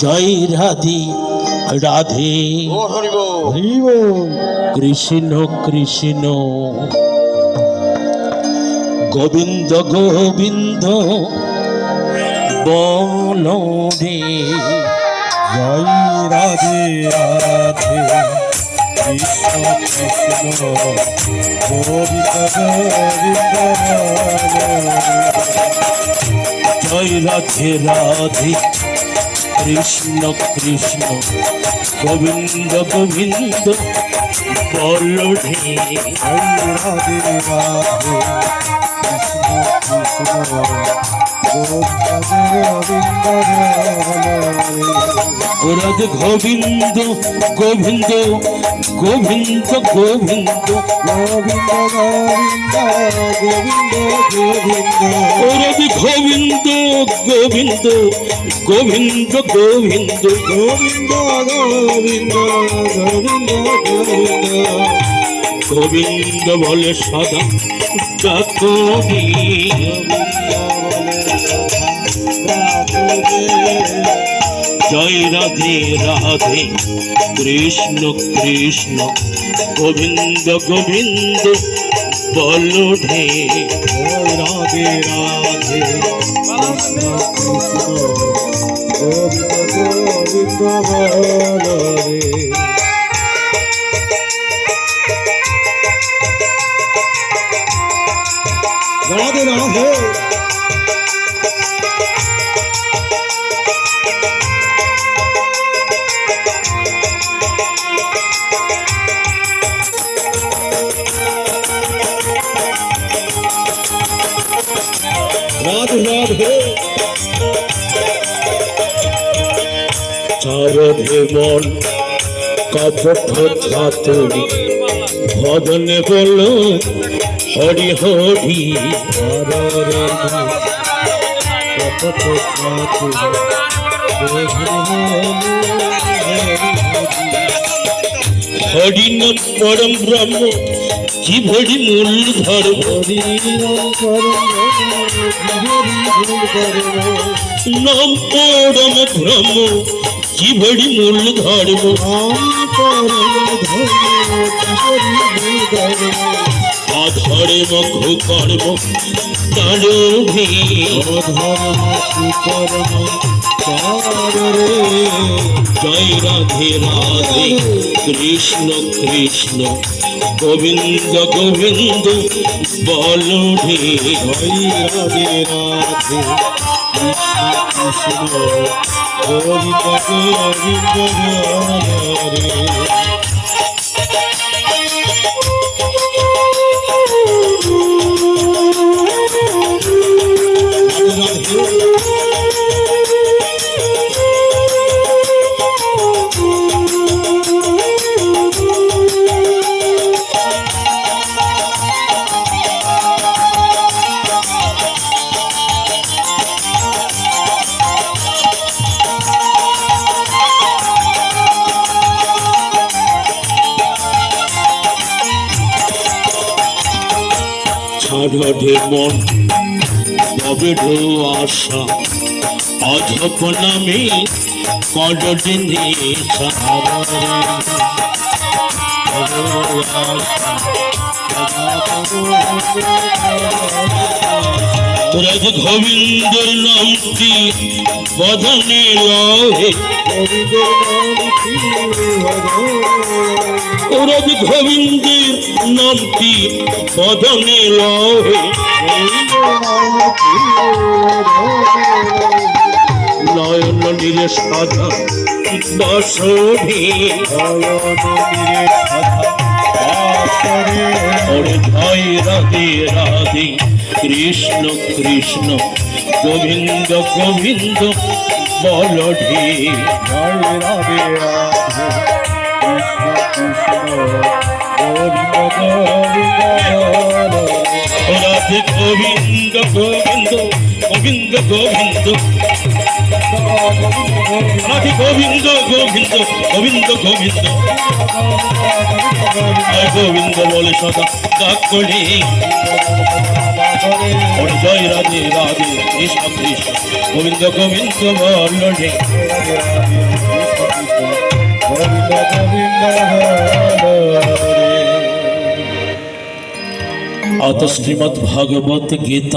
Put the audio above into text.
জয় রাধে রাধে কৃষ্ণ কৃষ্ণ গোবিন্দ গোবিন্দ বল রে। জয় রাধে রাধে কৃষ্ণ কৃষ্ণ গোবিন্দ গোবিন্দ জয় রাধে রাধে কৃষ্ণ কৃষ্ণ গোবিন্দ গোবিন্দ বল রে। জয় রাধে রাধে কৃষ্ণ কৃষ্ণ রাধে গোবিন্দ গোবিন্দ গোবিন্দ গোবিন্দ গোবিন্দ গোবিন্দ গোবিন্দ গোবিন্দ রাধে গোবিন্দ গোবিন্দ গোবিন্দ গোবিন্দ গোবিন্দ গোবিন্দ গোবিন্দ গোবিন্দ গোবিন্দ বলে সদা ডাকবি। জয় রাধে রাধে কৃষ্ণ কৃষ্ণ গোবিন্দ গোবিন্দ বল রে। রাধে রাধে কৃষ্ণ কৃষ্ণ গোবিন্দ গোবিন্দ বল রে। রাধে রাধে রাধে রাধে চারধে মন কপট ধাতুরি ভদনে বল হরি হরি। হরি নাম পরম ব্রহ্ম জীবরি মূল ধর্ম। নাম পরম ব্রহ্ম জীবরি মূল ধর্ম। অধরে মুখ কর্ম তারভি। জয় রাধে রাধে কৃষ্ণ কৃষ্ণ গোবিন্দ গোবিন্দ বল রে। জয় রাধে রাধে কৃষ্ণ কৃষ্ণ গোবিন্দ গোবিন্দ রে। ছাড়ে মন তবে আশা অধপ নামে কদিনে রাজ গোবিন্দের নামটি বদনে লহে। রাজ গোবিন্দের নামটি বদনে লহে। নয়ন নীরে সাধা বাসরে। জয় রাধে রাধে কৃষ্ণ কৃষ্ণ গোবিন্দ গোবিন্দ বল রে। জয় রাধে রাধে কৃষ্ণ কৃষ্ণ গোবিন্দ গোবিন্দ রাধে গোবিন্দ গোবিন্দ গোবিন্দ গোবিন্দ রাধে গোবিন্দ গোবিন্দ গোবিন্দ গোবিন্দ জয় গোবিন্দ বলে সদা ডাক করে ওর জয় রাধে রাধে কৃষ্ণ কৃষ্ণ গোবিন্দ গোবিন্দ বললে গোবিন্দ গোবিন্দ হরে অত শ্রীমদ্ ভাগবত গীতা